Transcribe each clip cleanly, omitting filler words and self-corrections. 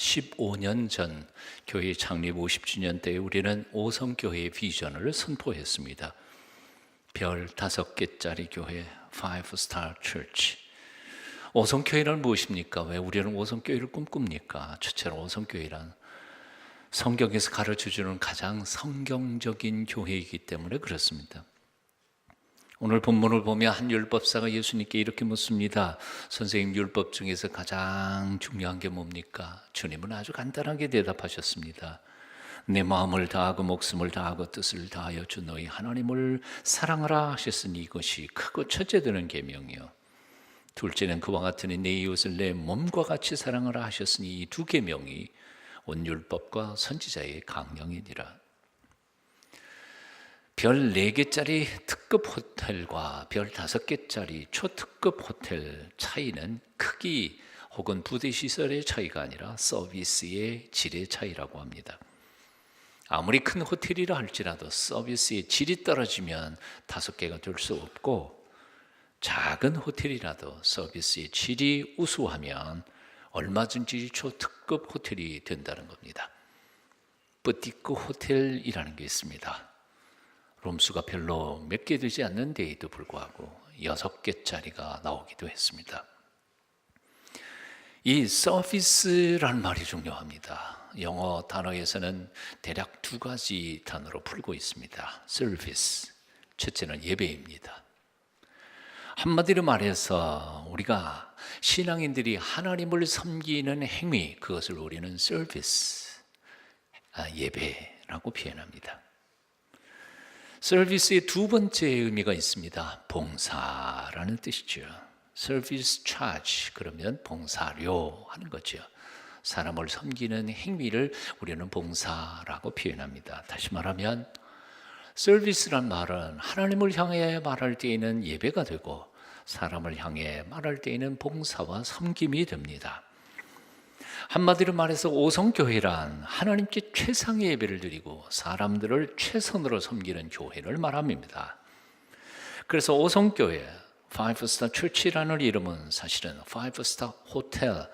15년 전 교회 창립 50주년 때 우리는 오성교회의 비전을 선포했습니다. 별 5개짜리 교회, 5-star church. 오성교회는 무엇입니까? 왜 우리는 오성교회를 꿈꿉니까? 첫째로 오성교회란 성경에서 가르쳐주는 가장 성경적인 교회이기 때문에 그렇습니다. 오늘 본문을 보면 한 율법사가 예수님께 이렇게 묻습니다. 선생님, 율법 중에서 가장 중요한 게 뭡니까? 주님은 아주 간단하게 대답하셨습니다. 내 마음을 다하고 목숨을 다하고 뜻을 다하여 주 너희 하나님을 사랑하라 하셨으니 이것이 크고 첫째 되는 계명이요. 둘째는 그와 같으니 내 이웃을 내 몸과 같이 사랑하라 하셨으니 이 두 계명이 온 율법과 선지자의 강령이니라. 별 4개짜리 특급 호텔과 별 5개짜리 초특급 호텔 차이는 크기 혹은 부대 시설의 차이가 아니라 서비스의 질의 차이라고 합니다. 아무리 큰 호텔이라 할지라도 서비스의 질이 떨어지면 5개가 될 수 없고, 작은 호텔이라도 서비스의 질이 우수하면 얼마든지 초특급 호텔이 된다는 겁니다. 뿌띠크 호텔이라는 게 있습니다. 룸수가 별로 몇 개 되지 않는 데에도 불구하고 6개짜리가 나오기도 했습니다. 이 서비스라는 말이 중요합니다. 영어 단어에서는 대략 2가지 단어로 풀고 있습니다. 서비스, 첫째는 예배입니다. 한마디로 말해서 우리가 신앙인들이 하나님을 섬기는 행위, 그것을 우리는 서비스, 예배라고 표현합니다. 서비스의 두 번째 의미가 있습니다. 봉사라는 뜻이죠. 서비스 차지, 그러면 봉사료 하는 거죠. 사람을 섬기는 행위를 우리는 봉사라고 표현합니다. 다시 말하면 서비스란 말은 하나님을 향해 말할 때에는 예배가 되고, 사람을 향해 말할 때에는 봉사와 섬김이 됩니다. 한마디로 말해서 오성교회란 하나님께 최상의 예배를 드리고 사람들을 최선으로 섬기는 교회를 말합니다. 그래서 오성교회, 5-star church라는 이름은 사실은 5-star hotel,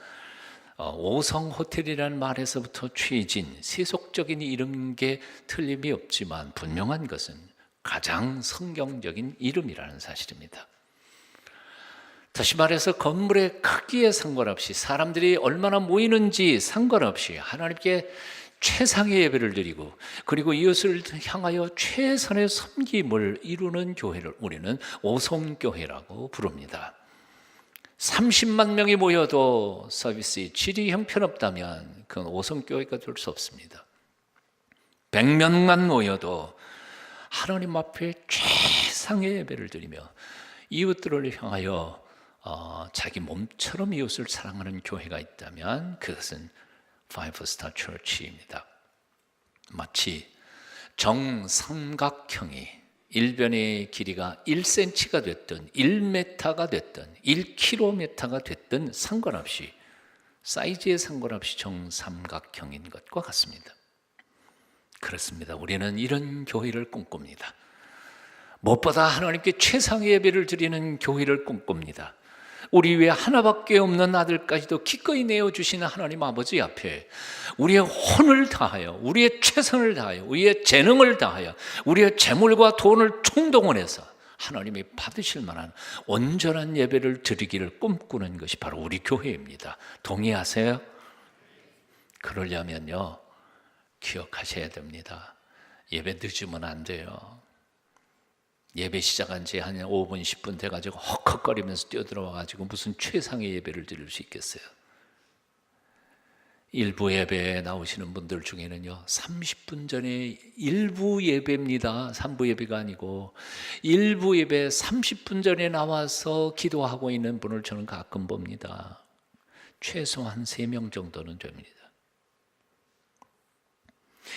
5성 호텔이라는 말에서부터 취해진 세속적인 이름인 게 틀림이 없지만 분명한 것은 가장 성경적인 이름이라는 사실입니다. 다시 말해서 건물의 크기에 상관없이, 사람들이 얼마나 모이는지 상관없이 하나님께 최상의 예배를 드리고, 그리고 이웃을 향하여 최선의 섬김을 이루는 교회를 우리는 오성교회라고 부릅니다. 30만 명이 모여도 서비스의 질이 형편없다면 그건 오성교회가 될 수 없습니다. 100명만 모여도 하나님 앞에 최상의 예배를 드리며 이웃들을 향하여 자기 몸처럼 이웃을 사랑하는 교회가 있다면 그것은 5-star church입니다. 마치 정삼각형이 일변의 길이가 1cm가 됐든 1m가 됐든 1km가 됐든 상관없이, 사이즈에 상관없이 정삼각형인 것과 같습니다. 그렇습니다. 우리는 이런 교회를 꿈꿉니다. 무엇보다 하나님께 최상의 예배를 드리는 교회를 꿈꿉니다. 우리 위에 하나밖에 없는 아들까지도 기꺼이 내어주시는 하나님 아버지 앞에 우리의 혼을 다하여, 우리의 최선을 다하여, 우리의 재능을 다하여, 우리의 재물과 돈을 총동원해서 하나님이 받으실 만한 온전한 예배를 드리기를 꿈꾸는 것이 바로 우리 교회입니다. 동의하세요? 그러려면요, 기억하셔야 됩니다. 예배 늦으면 안 돼요. 예배 시작한 지 한 5분, 10분 돼가지고 헉헉거리면서 뛰어들어와가지고 무슨 최상의 예배를 드릴 수 있겠어요? 일부 예배에 나오시는 분들 중에는요, 30분 전에 일부 예배입니다. 3부 예배가 아니고 일부 예배 30분 전에 나와서 기도하고 있는 분을 저는 가끔 봅니다. 최소한 3명 정도는 됩니다.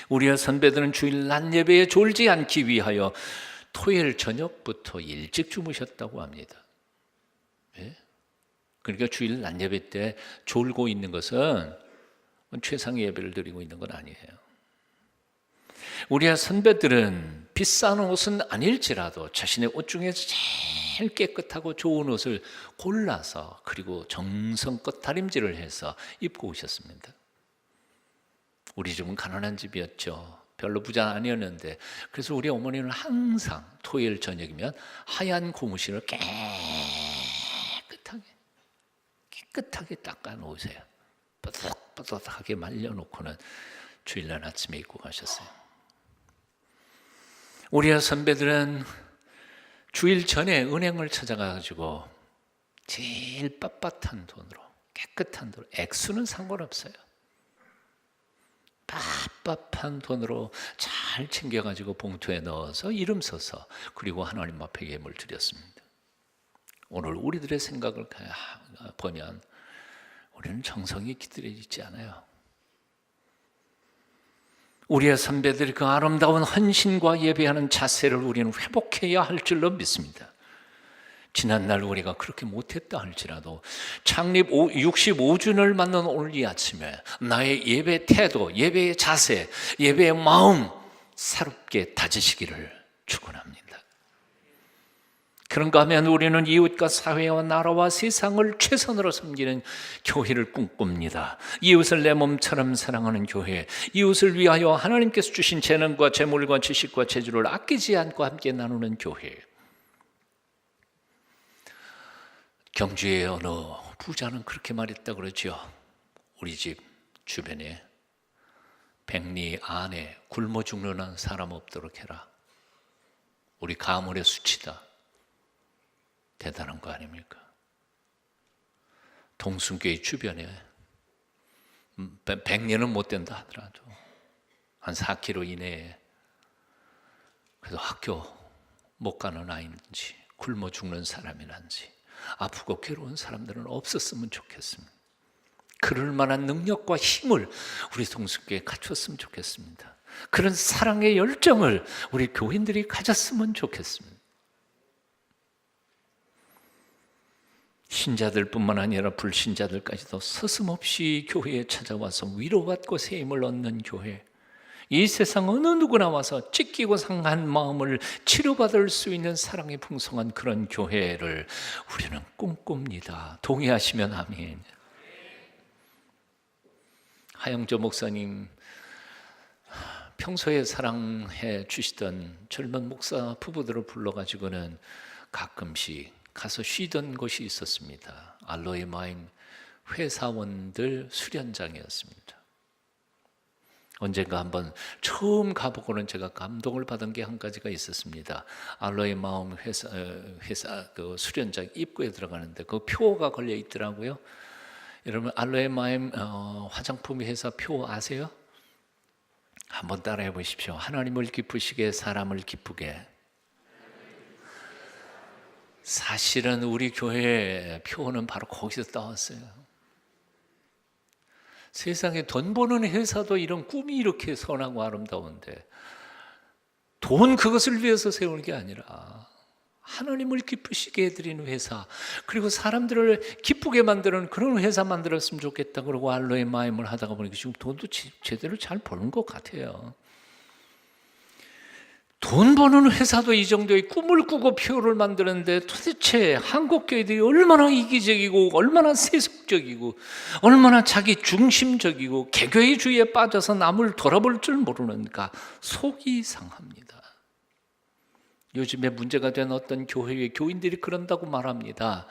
우리의 선배들은 주일 낮 예배에 졸지 않기 위하여 토요일 저녁부터 일찍 주무셨다고 합니다. 네? 그러니까 주일 낮 예배 때 졸고 있는 것은 최상의 예배를 드리고 있는 건 아니에요. 우리의 선배들은 비싼 옷은 아닐지라도 자신의 옷 중에서 제일 깨끗하고 좋은 옷을 골라서, 그리고 정성껏 다림질을 해서 입고 오셨습니다. 우리 집은 가난한 집이었죠. 별로 부자 아니었는데, 그래서 우리 어머니는 항상 토요일 저녁이면 하얀 고무신을 깨끗하게 닦아 놓으세요. 뽀득뽀득하게 말려놓고는 주일날 아침에 입고 가셨어요. 우리 선배들은 주일 전에 은행을 찾아가가지고 제일 빳빳한 돈으로, 깨끗한 돈, 액수는 상관없어요. 빳빳한 돈으로 잘 챙겨가지고 봉투에 넣어서 이름 써서, 그리고 하나님 앞에 예물 드렸습니다. 오늘 우리들의 생각을 보면 우리는 정성이 기들여지지 않아요. 우리의 선배들이 그 아름다운 헌신과 예배하는 자세를 우리는 회복해야 할 줄로 믿습니다. 지난날 우리가 그렇게 못했다 할지라도 창립 65주년을 맞는 오늘 이 아침에 나의 예배 태도, 예배의 자세, 예배의 마음 새롭게 다지시기를 축원합니다. 그런가 하면 우리는 이웃과 사회와 나라와 세상을 최선으로 섬기는 교회를 꿈꿉니다. 이웃을 내 몸처럼 사랑하는 교회, 이웃을 위하여 하나님께서 주신 재능과 재물과 지식과 재주를 아끼지 않고 함께 나누는 교회. 경주의 어느 부자는 그렇게 말했다 그러죠. 우리 집 주변에 백리 안에 굶어 죽는 사람 없도록 해라. 우리 가물의 수치다. 대단한 거 아닙니까? 동순교회 주변에 백리는 못 된다 하더라도 한 4km 이내에 그래도 학교 못 가는 아이인지 굶어 죽는 사람이란지 아프고 괴로운 사람들은 없었으면 좋겠습니다. 그럴 만한 능력과 힘을 우리 동순교회에 갖췄으면 좋겠습니다. 그런 사랑의 열정을 우리 교인들이 가졌으면 좋겠습니다. 신자들뿐만 아니라 불신자들까지도 서슴없이 교회에 찾아와서 위로받고 세임을 얻는 교회, 이 세상 어느 누구나 와서 찢기고 상한 마음을 치료받을 수 있는 사랑이 풍성한 그런 교회를 우리는 꿈꿉니다. 동의하시면 아멘. 하영조 목사님 평소에 사랑해 주시던 젊은 목사 부부들을 불러가지고는 가끔씩 가서 쉬던 곳이 있었습니다. 알로에 마임 회사원들 수련장이었습니다. 언젠가 한번 처음 가보고는 제가 감동을 받은 게 한 가지가 있었습니다. 알로에 마음 회사 그 수련장 입구에 들어가는데 그 표가 걸려 있더라고요. 여러분 알로에 마임 화장품 회사 표 아세요? 한번 따라해 보십시오. 하나님을 기쁘시게 사람을 기쁘게. 사실은 우리 교회 표는 바로 거기서 따왔어요. 세상에 돈 버는 회사도 이런 꿈이 이렇게 선하고 아름다운데 돈 그것을 위해서 세우는 게 아니라 하나님을 기쁘시게 해드리는 회사, 그리고 사람들을 기쁘게 만드는 그런 회사 만들었으면 좋겠다 그러고 알로에 마임을 하다가 보니까 지금 돈도 제대로 잘 버는 것 같아요. 돈 버는 회사도 이 정도의 꿈을 꾸고 표를 만드는데 도대체 한국 교회들이 얼마나 이기적이고 얼마나 세속적이고 얼마나 자기 중심적이고 개교회주의에 빠져서 남을 돌아볼 줄 모르는가 속이 상합니다. 요즘에 문제가 된 어떤 교회의 교인들이 그런다고 말합니다.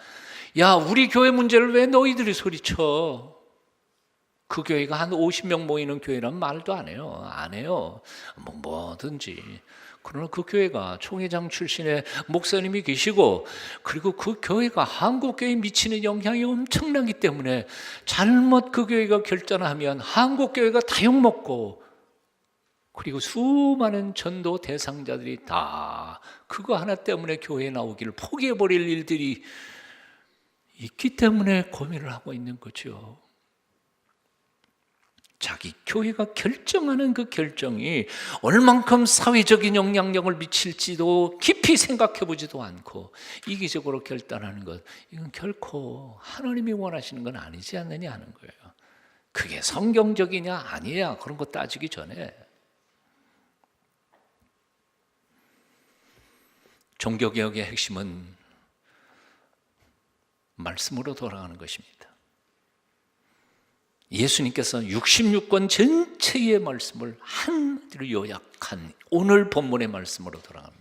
야, 우리 교회 문제를 왜 너희들이 소리쳐? 그 교회가 한 50명 모이는 교회란 말도 안 해요. 안 해요. 뭐든지. 그러나 그 교회가 총회장 출신의 목사님이 계시고, 그리고 그 교회가 한국 교회에 미치는 영향이 엄청나기 때문에 잘못 그 교회가 결단하면 한국 교회가 다 욕먹고, 그리고 수많은 전도 대상자들이 다 그거 하나 때문에 교회에 나오기를 포기해버릴 일들이 있기 때문에 고민을 하고 있는 거죠. 자기 교회가 결정하는 그 결정이 얼만큼 사회적인 영향력을 미칠지도 깊이 생각해 보지도 않고 이기적으로 결단하는 것, 이건 결코 하나님이 원하시는 건 아니지 않느냐 하는 거예요. 그게 성경적이냐 아니냐 그런 거 따지기 전에 종교개혁의 핵심은 말씀으로 돌아가는 것입니다. 예수님께서 66권 전체의 말씀을 한마디로 요약한 오늘 본문의 말씀으로 돌아갑니다.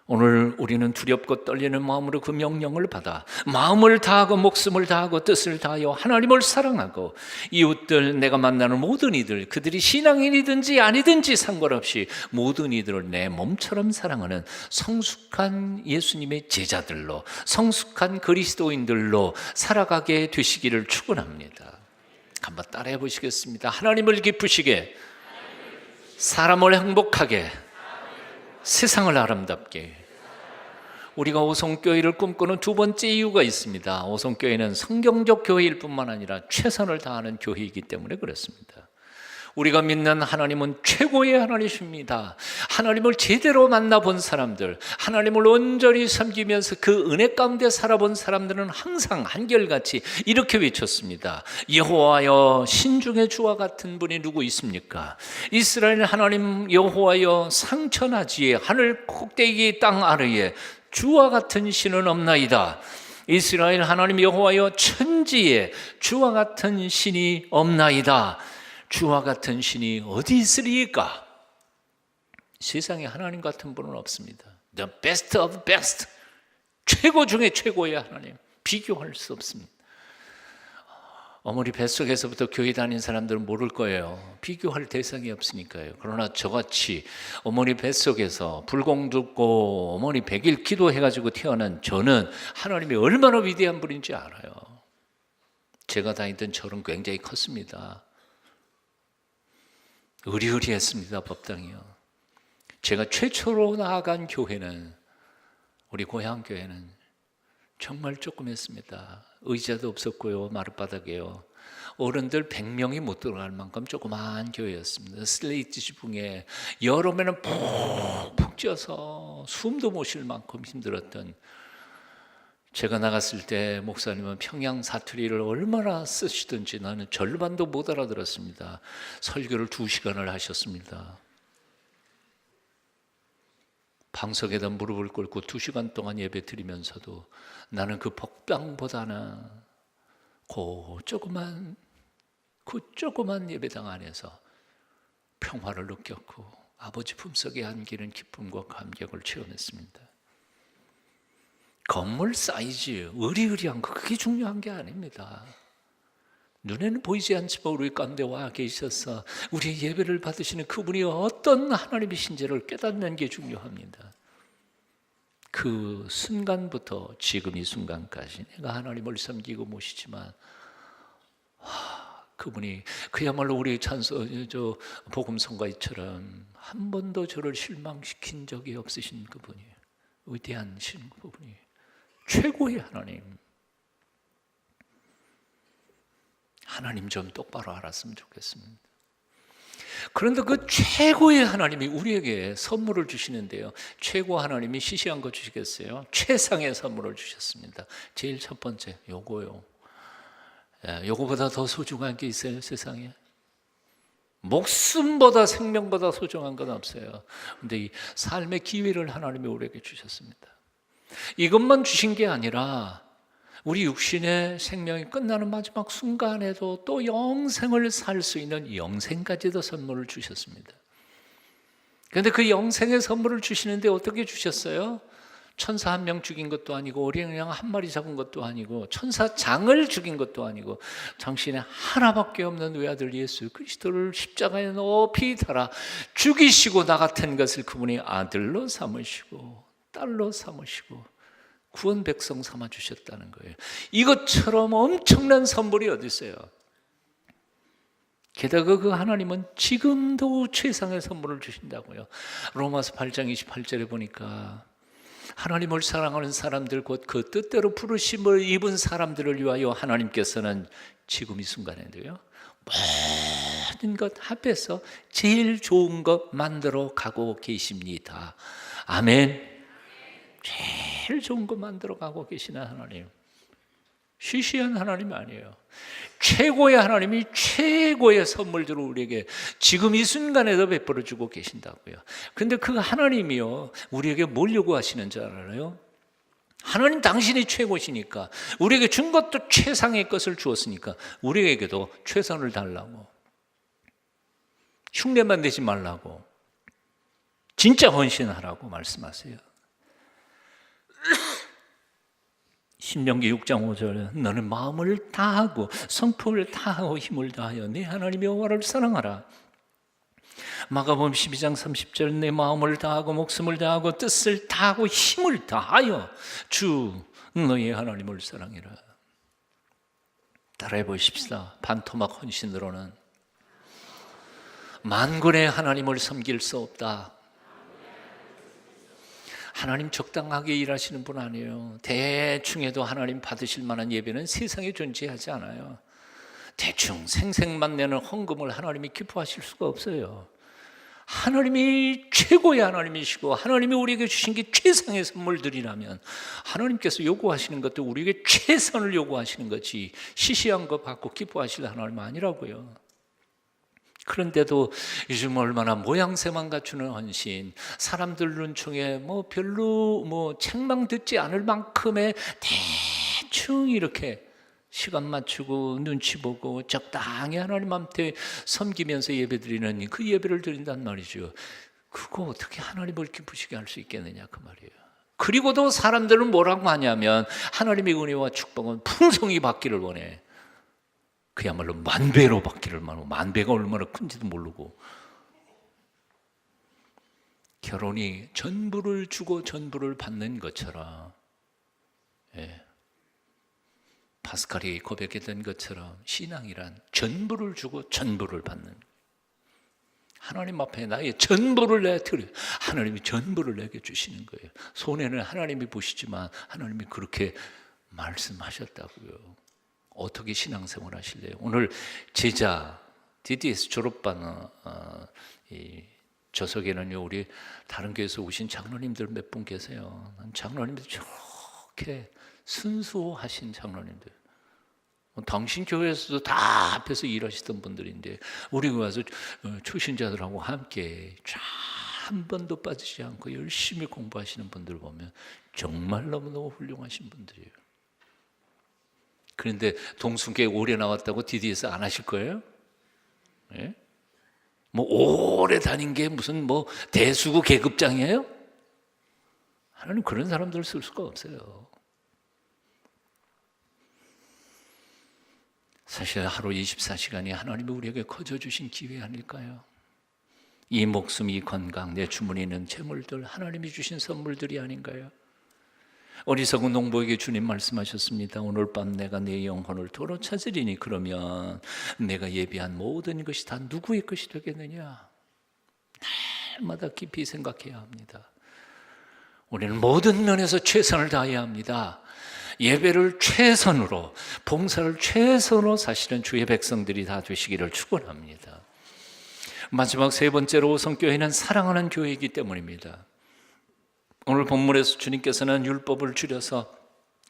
오늘 우리는 두렵고 떨리는 마음으로 그 명령을 받아 마음을 다하고 목숨을 다하고 뜻을 다하여 하나님을 사랑하고 이웃들, 내가 만나는 모든 이들, 그들이 신앙인이든지 아니든지 상관없이 모든 이들을 내 몸처럼 사랑하는 성숙한 예수님의 제자들로, 성숙한 그리스도인들로 살아가게 되시기를 축원합니다. 한번 따라해 보시겠습니다. 하나님을 기쁘시게, 사람을 행복하게, 세상을 아름답게. 우리가 오송교회를 꿈꾸는 두 번째 이유가 있습니다. 오송교회는 성경적 교회일 뿐만 아니라 최선을 다하는 교회이기 때문에 그렇습니다. 우리가 믿는 하나님은 최고의 하나님이십니다. 하나님을 제대로 만나본 사람들, 하나님을 온전히 섬기면서 그 은혜 가운데 살아본 사람들은 항상 한결같이 이렇게 외쳤습니다. 여호와여, 신중의 주와 같은 분이 누구 있습니까? 이스라엘 하나님 여호와여, 상천하지에 하늘 꼭대기 땅 아래에 주와 같은 신은 없나이다. 이스라엘 하나님 여호와여, 천지에 주와 같은 신이 없나이다. 주와 같은 신이 어디 있으리까? 세상에 하나님 같은 분은 없습니다. The best of best, 최고 중에 최고의 하나님, 비교할 수 없습니다. 어머니 뱃속에서부터 교회 다닌 사람들은 모를 거예요. 비교할 대상이 없으니까요. 그러나 저같이 어머니 뱃속에서 불공 듣고 어머니 100일 기도해가지고 태어난 저는 하나님이 얼마나 위대한 분인지 알아요. 제가 다니던 절은 굉장히 컸습니다. 의리의리했습니다. 법당이요. 제가 최초로 나아간 교회는, 우리 고향 교회는 정말 조그맸습니다. 의자도 없었고요, 마룻바닥이에요. 어른들 100명이 못 들어갈 만큼 조그만 교회였습니다. 슬레이트 지붕에 여름에는 푹푹 쪄서 숨도 못 쉴 만큼 힘들었던, 제가 나갔을 때 목사님은 평양 사투리를 얼마나 쓰시든지 나는 절반도 못 알아들었습니다. 설교를 2시간을 하셨습니다. 방석에다 무릎을 꿇고 2시간 동안 예배 드리면서도 나는 그 법당보다는 그 조그만 예배당 안에서 평화를 느꼈고 아버지 품속에 안기는 기쁨과 감격을 체험했습니다. 건물 사이즈, 의리의리한 거, 그게 중요한 게 아닙니다. 눈에는 보이지 않지만 우리 가운데 와 계셔서 우리의 예배를 받으시는 그분이 어떤 하나님이신지를 깨닫는 게 중요합니다. 그 순간부터 지금 이 순간까지 내가 하나님을 섬기고 모시지만 그분이 그야말로 우리 복음성가처럼 한 번도 저를 실망시킨 적이 없으신 그분이, 위대한 그분이 최고의 하나님 좀 똑바로 알았으면 좋겠습니다. 그런데 그 최고의 하나님이 우리에게 선물을 주시는데요, 최고 하나님이 시시한 거 주시겠어요? 최상의 선물을 주셨습니다. 제일 첫 번째 요거요. 요거보다 더 소중한 게 있어요, 세상에? 목숨보다, 생명보다 소중한 건 없어요. 그런데 이 삶의 기회를 하나님이 우리에게 주셨습니다. 이것만 주신 게 아니라 우리 육신의 생명이 끝나는 마지막 순간에도 또 영생을 살 수 있는 영생까지도 선물을 주셨습니다. 그런데 그 영생의 선물을 주시는데 어떻게 주셨어요? 천사 1명 죽인 것도 아니고 어린 양 1마리 잡은 것도 아니고 천사장을 죽인 것도 아니고 당신의 하나밖에 없는 외아들 예수 그리스도를 십자가에 높이 달아 죽이시고 나 같은 것을 그분이 아들로 삼으시고 딸로 삼으시고 구원 백성 삼아 주셨다는 거예요. 이것처럼 엄청난 선물이 어디 있어요? 게다가 그 하나님은 지금도 최상의 선물을 주신다고요. 로마서 8장 28절에 보니까 하나님을 사랑하는 사람들, 곧 그 뜻대로 부르심을 입은 사람들을 위하여 하나님께서는 지금 이 순간에도요, 모든 것 합해서 제일 좋은 것 만들어 가고 계십니다. 아멘. 제일 좋은 거 만들어 가고 계시는 하나님, 시시한 하나님이 아니에요. 최고의 하나님이 최고의 선물들을 우리에게 지금 이 순간에도 베풀어 주고 계신다고요. 그런데 그 하나님이요, 우리에게 뭘 요구하시는 줄 알아요? 하나님 당신이 최고시니까, 우리에게 준 것도 최상의 것을 주었으니까 우리에게도 최선을 달라고, 흉내만 내지 말라고, 진짜 헌신하라고 말씀하세요. 신명기 6장 5절에 너는 마음을 다하고 성품을 다하고 힘을 다하여 네 하나님 여호와를 사랑하라. 마가복음 12장 30절 내 마음을 다하고 목숨을 다하고 뜻을 다하고 힘을 다하여 주 너희의 하나님을 사랑해라. 따라해 보십시다. 반토막 헌신으로는 만군의 하나님을 섬길 수 없다. 하나님 적당하게 일하시는 분 아니에요. 대충 해도 하나님 받으실 만한 예배는 세상에 존재하지 않아요. 대충 생색만 내는 헌금을 하나님이 기뻐하실 수가 없어요. 하나님이 최고의 하나님이시고 하나님이 우리에게 주신 게 최상의 선물들이라면 하나님께서 요구하시는 것도 우리에게 최선을 요구하시는 거지 시시한 거 받고 기뻐하실 하나님 아니라고요. 그런데도 요즘 얼마나 모양새만 갖추는 헌신, 사람들 눈총에 별로 책망 듣지 않을 만큼의 대충 이렇게 시간 맞추고 눈치 보고 적당히 하나님한테 섬기면서 예배드리는 그 예배를 드린단 말이죠. 그거 어떻게 하나님을 기쁘시게 할 수 있겠느냐 그 말이에요. 그리고도 사람들은 뭐라고 하냐면 하나님의 은혜와 축복은 풍성히 받기를 원해. 그야말로 만배로 받기를 원하고, 만배가 얼마나 큰지도 모르고, 결혼이 전부를 주고 전부를 받는 것처럼, 파스칼이 고백했던 것처럼 신앙이란 전부를 주고 전부를 받는, 하나님 앞에 나의 전부를 내가 드려, 하나님이 전부를 내게 주시는 거예요. 손해는 하나님이 보시지만 하나님이 그렇게 말씀하셨다고요. 어떻게 신앙생활 하실래요? 오늘 제자 DDS 졸업반 이 저석에는요, 우리 다른 교회에서 오신 장로님들 몇 분 계세요. 장로님들 저렇게 순수하신 장로님들, 당신 교회에서도 다 앞에서 일하시던 분들인데 우리 와서 초신자들하고 함께 한 번도 빠지지 않고 열심히 공부하시는 분들 보면 정말 너무너무 훌륭하신 분들이에요. 그런데 동순교회 오래 나왔다고 DDS 안 하실 거예요? 예? 오래 다닌 게 무슨 대수구 계급장이에요? 하나님 그런 사람들을 쓸 수가 없어요. 사실 하루 24시간이 하나님이 우리에게 거저 주신 기회 아닐까요? 이 목숨, 이 건강, 내 주머니에 있는 재물들 하나님이 주신 선물들이 아닌가요? 어리석은 농부에게 주님 말씀하셨습니다. 오늘 밤 내가 내 영혼을 도로 찾으리니 그러면 내가 예비한 모든 것이 다 누구의 것이 되겠느냐? 날마다 깊이 생각해야 합니다. 우리는 모든 면에서 최선을 다해야 합니다. 예배를 최선으로, 봉사를 최선으로 사실은 주의 백성들이 다 되시기를 축원합니다. 마지막 세 번째로 오성교회는 사랑하는 교회이기 때문입니다. 오늘 본문에서 주님께서는 율법을 줄여서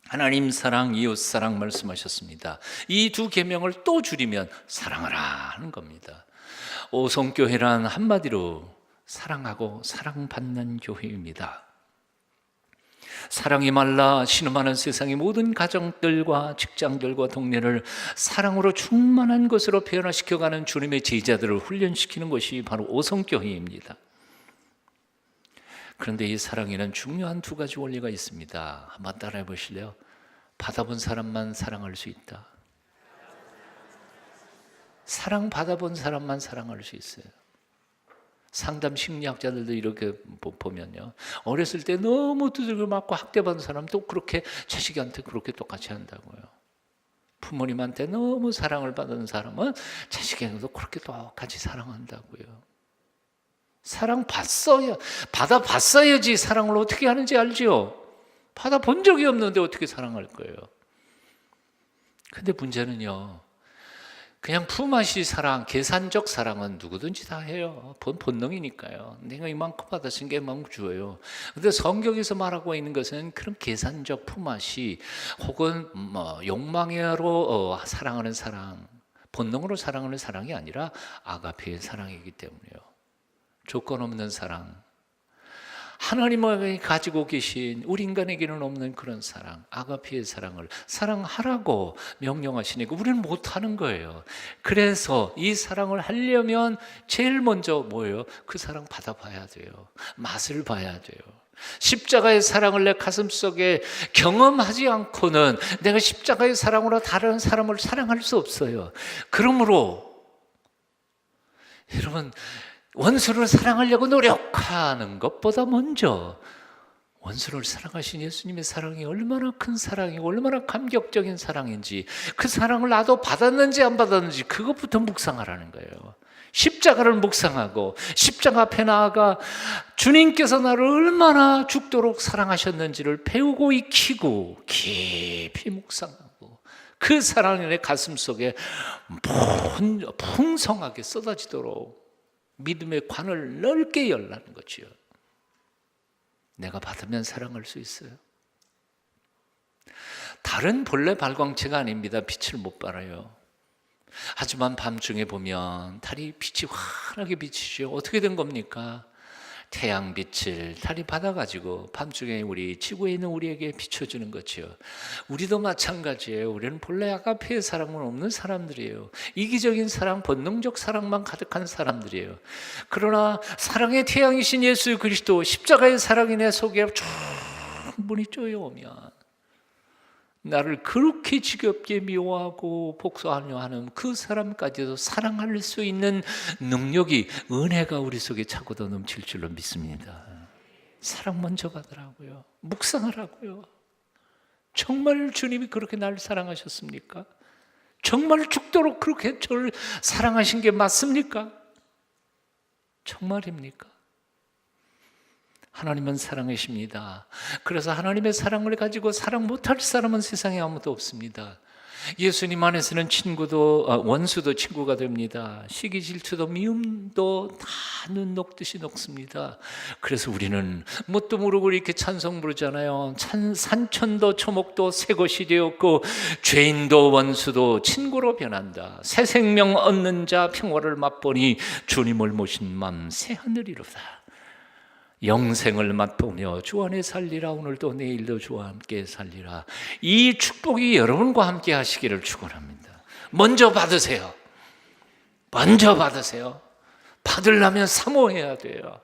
하나님 사랑, 이웃 사랑 말씀하셨습니다. 이 두 계명을 또 줄이면 사랑하라 하는 겁니다. 오성교회란 한마디로 사랑하고 사랑받는 교회입니다. 사랑이 말라 신음하는 세상의 모든 가정들과 직장들과 동네를 사랑으로 충만한 것으로 변화시켜가는 주님의 제자들을 훈련시키는 것이 바로 오성교회입니다. 그런데 이 사랑에는 중요한 두 가지 원리가 있습니다. 한번 따라해 보실래요? 받아본 사람만 사랑할 수 있다. 사랑 받아본 사람만 사랑할 수 있어요. 상담 심리학자들도 이렇게 보면요, 어렸을 때 너무 두들겨 맞고 학대받은 사람도 그렇게 자식한테 그렇게 똑같이 한다고요. 부모님한테 너무 사랑을 받은 사람은 자식에게도 그렇게 똑같이 사랑한다고요. 받아봤어야지 사랑을 어떻게 하는지 알죠? 받아본 적이 없는데 어떻게 사랑할 거예요? 근데 문제는요, 그냥 품앗이 사랑, 계산적 사랑은 누구든지 다 해요. 본능이니까요. 내가 이만큼 받았으니까 이만큼 줘요. 근데 성경에서 말하고 있는 것은 그런 계산적 품앗이 혹은 욕망으로 사랑하는 사랑, 본능으로 사랑하는 사랑이 아니라 아가페의 사랑이기 때문에요. 조건 없는 사랑, 하나님이 가지고 계신 우리 인간에게는 없는 그런 사랑, 아가페의 사랑을 사랑하라고 명령하시니까 우리는 못하는 거예요. 그래서 이 사랑을 하려면 제일 먼저 뭐예요? 그 사랑 받아봐야 돼요. 맛을 봐야 돼요. 십자가의 사랑을 내 가슴속에 경험하지 않고는 내가 십자가의 사랑으로 다른 사람을 사랑할 수 없어요. 그러므로 여러분, 원수를 사랑하려고 노력하는 것보다 먼저 원수를 사랑하신 예수님의 사랑이 얼마나 큰 사랑이고 얼마나 감격적인 사랑인지, 그 사랑을 나도 받았는지 안 받았는지 그것부터 묵상하라는 거예요. 십자가를 묵상하고 십자가 앞에 나아가 주님께서 나를 얼마나 죽도록 사랑하셨는지를 배우고 익히고 깊이 묵상하고 그 사랑이 내 가슴속에 풍성하게 쏟아지도록 믿음의 관을 넓게 열라는 거지요. 내가 받으면 사랑할 수 있어요. 다른 본래 발광체가 아닙니다. 빛을 못 발아요. 하지만 밤중에 보면 달이 빛이 환하게 비치죠. 어떻게 된 겁니까? 태양빛을 달이 받아가지고 밤중에 우리 지구에 있는 우리에게 비춰주는 거죠. 우리도 마찬가지예요. 우리는 본래 아가페의 사랑은 없는 사람들이에요. 이기적인 사랑, 본능적 사랑만 가득한 사람들이에요. 그러나 사랑의 태양이신 예수 그리스도 십자가의 사랑이 내 속에 충분히 쪼여오면 나를 그렇게 지겹게 미워하고 복수하려 하는 그 사람까지도 사랑할 수 있는 능력이, 은혜가 우리 속에 차고도 넘칠 줄로 믿습니다. 사랑 먼저 받으라고요. 묵상하라고요. 정말 주님이 그렇게 나를 사랑하셨습니까? 정말 죽도록 그렇게 저를 사랑하신 게 맞습니까? 정말입니까? 하나님은 사랑이십니다. 그래서 하나님의 사랑을 가지고 사랑 못할 사람은 세상에 아무도 없습니다. 예수님 안에서는 원수도 친구가 됩니다. 시기 질투도 미움도 다 눈 녹듯이 녹습니다. 그래서 우리는 뭣도 모르고 이렇게 찬송 부르잖아요. 산천도 초목도 새 것이 되었고 죄인도 원수도 친구로 변한다. 새 생명 얻는 자 평화를 맛보니 주님을 모신 맘 새 하늘이로다. 영생을 맛보며 주 안에 살리라. 오늘도 내일도 주와 함께 살리라. 이 축복이 여러분과 함께 하시기를 축원합니다. 먼저 받으세요. 먼저 받으세요. 받으려면 사모해야 돼요.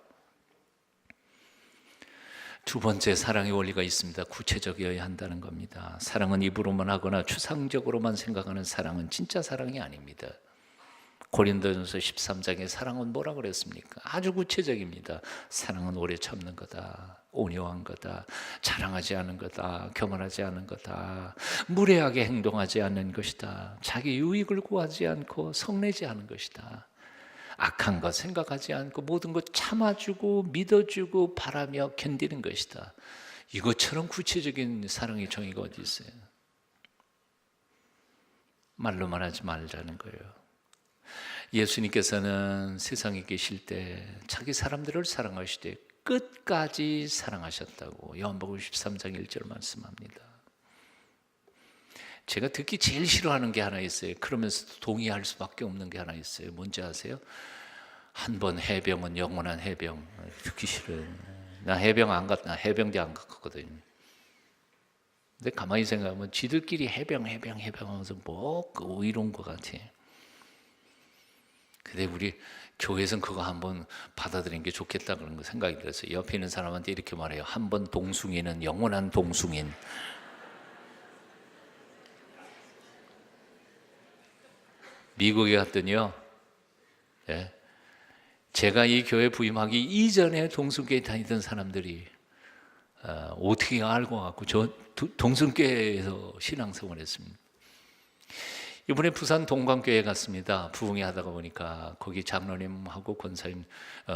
두 번째 사랑의 원리가 있습니다. 구체적이어야 한다는 겁니다. 사랑은 입으로만 하거나 추상적으로만 생각하는 사랑은 진짜 사랑이 아닙니다. 고린도전서 13장의 사랑은 뭐라 그랬습니까? 아주 구체적입니다. 사랑은 오래 참는 거다, 온유한 거다, 자랑하지 않은 거다, 교만하지 않은 거다, 무례하게 행동하지 않는 것이다, 자기 유익을 구하지 않고 성내지 않은 것이다, 악한 것 생각하지 않고 모든 것 참아주고 믿어주고 바라며 견디는 것이다. 이것처럼 구체적인 사랑의 정의가 어디 있어요? 말로만 하지 말자는 거예요. 예수님께서는 세상에 계실 때 자기 사람들을 사랑하시되 끝까지 사랑하셨다고 요한복음 13장 1절 말씀합니다. 제가 듣기 제일 싫어하는 게 하나 있어요. 그러면서도 동의할 수밖에 없는 게 하나 있어요. 뭔지 아세요? 한 번 해병은 영원한 해병. 듣기 싫어요. 나 해병 안 갔다. 해병대 안 갔거든요. 근데 가만히 생각하면 지들끼리 해병 하면서 뭐 이런 것 같아. 근데 우리 교회에서는 그거 한번 받아들이는 게 좋겠다 그런 거 생각이 들었어요. 옆에 있는 사람한테 이렇게 말해요. 한 번 동숭이는 영원한 동숭인. 미국에 갔더니요, 네, 제가 이 교회 부임하기 이전에 동숭교에 다니던 사람들이 어떻게 알고 갖고 저 동숭교에서 신앙생활을 했습니다. 이번에 부산 동광교회 갔습니다. 부흥회 하다가 보니까 거기 장로님하고 권사님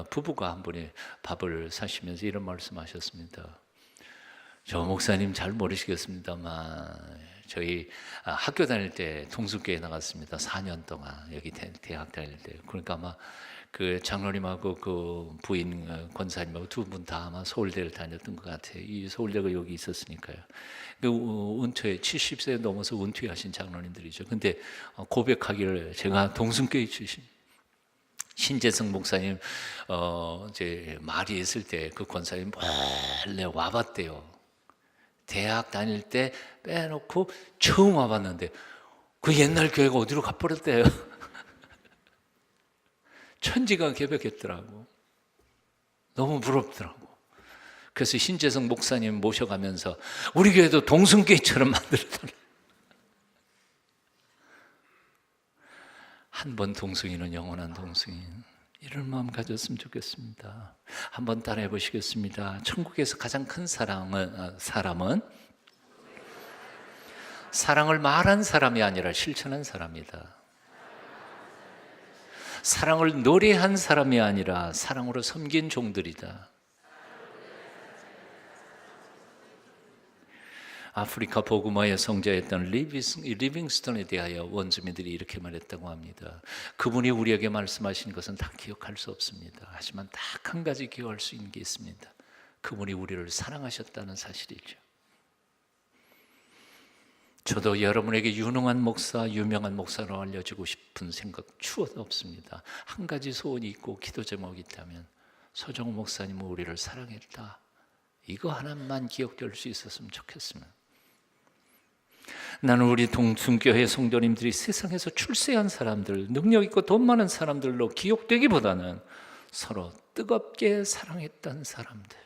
부부가 한 분이 밥을 사시면서 이런 말씀하셨습니다. 저 목사님 잘 모르시겠습니다만 저희 학교 다닐 때 동숭교회 나갔습니다. 4년 동안 여기 대학 다닐 때. 그러니까 아마 그 장로님하고 그 부인 권사님하고 두 분 다 아마 서울대를 다녔던 것 같아요. 이 서울대가 여기 있었으니까요. 그 은퇴 70세 넘어서 은퇴하신 장로님들이죠. 근데 고백하기를 제가 동숭교회 출신. 신재성 목사님 이제 말이 있을 때 그 권사님 몰래 와봤대요. 대학 다닐 때 빼놓고 처음 와봤는데 그 옛날 교회가 어디로 가버렸대요. 천지가 개벽했더라고. 너무 부럽더라고. 그래서 신재성 목사님 모셔가면서 우리 교회도 동승교회처럼 만들었더라. 한 번 동승이는 영원한 동승인. 이런 마음 가졌으면 좋겠습니다. 한번 따라해 보시겠습니다. 천국에서 가장 큰 사람은 사랑을 말한 사람이 아니라 실천한 사람이다. 사랑을 노래한 사람이 아니라 사랑으로 섬긴 종들이다. 아프리카 복음화의 성자였던 리빙스턴에 대하여 원주민들이 이렇게 말했다고 합니다. 그분이 우리에게 말씀하신 것은 다 기억할 수 없습니다. 하지만 딱 한 가지 기억할 수 있는 게 있습니다. 그분이 우리를 사랑하셨다는 사실이죠. 저도 여러분에게 유능한 목사, 유명한 목사로 알려주고 싶은 생각 추워도 없습니다. 한 가지 소원이 있고 기도 제목이 있다면 서정호 목사님은 우리를 사랑했다. 이거 하나만 기억될 수 있었으면 좋겠습니다. 나는 우리 동순교회 성도님들이 세상에서 출세한 사람들, 능력 있고 돈 많은 사람들로 기억되기보다는 서로 뜨겁게 사랑했던 사람들,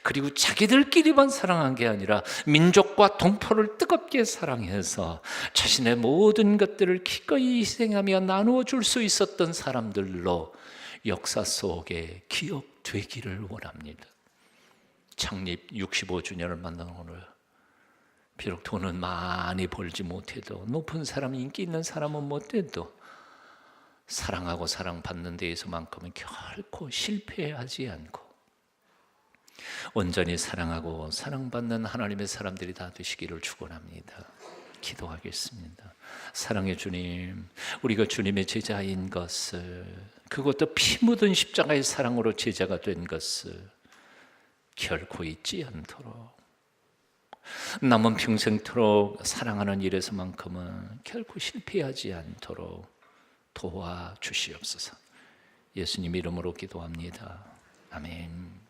그리고 자기들끼리만 사랑한 게 아니라 민족과 동포를 뜨겁게 사랑해서 자신의 모든 것들을 기꺼이 희생하며 나누어 줄 수 있었던 사람들로 역사 속에 기억되기를 원합니다. 창립 65주년을 만난 오늘, 비록 돈은 많이 벌지 못해도, 높은 사람, 인기 있는 사람은 못해도 사랑하고 사랑받는 데에서만큼은 결코 실패하지 않고 온전히 사랑하고 사랑받는 하나님의 사람들이 다 되시기를 축원합니다. 기도하겠습니다. 사랑의 주님, 우리가 주님의 제자인 것을, 그것도 피 묻은 십자가의 사랑으로 제자가 된 것을 결코 잊지 않도록, 남은 평생토록 사랑하는 일에서만큼은 결코 실패하지 않도록 도와주시옵소서. 예수님 이름으로 기도합니다. 아멘.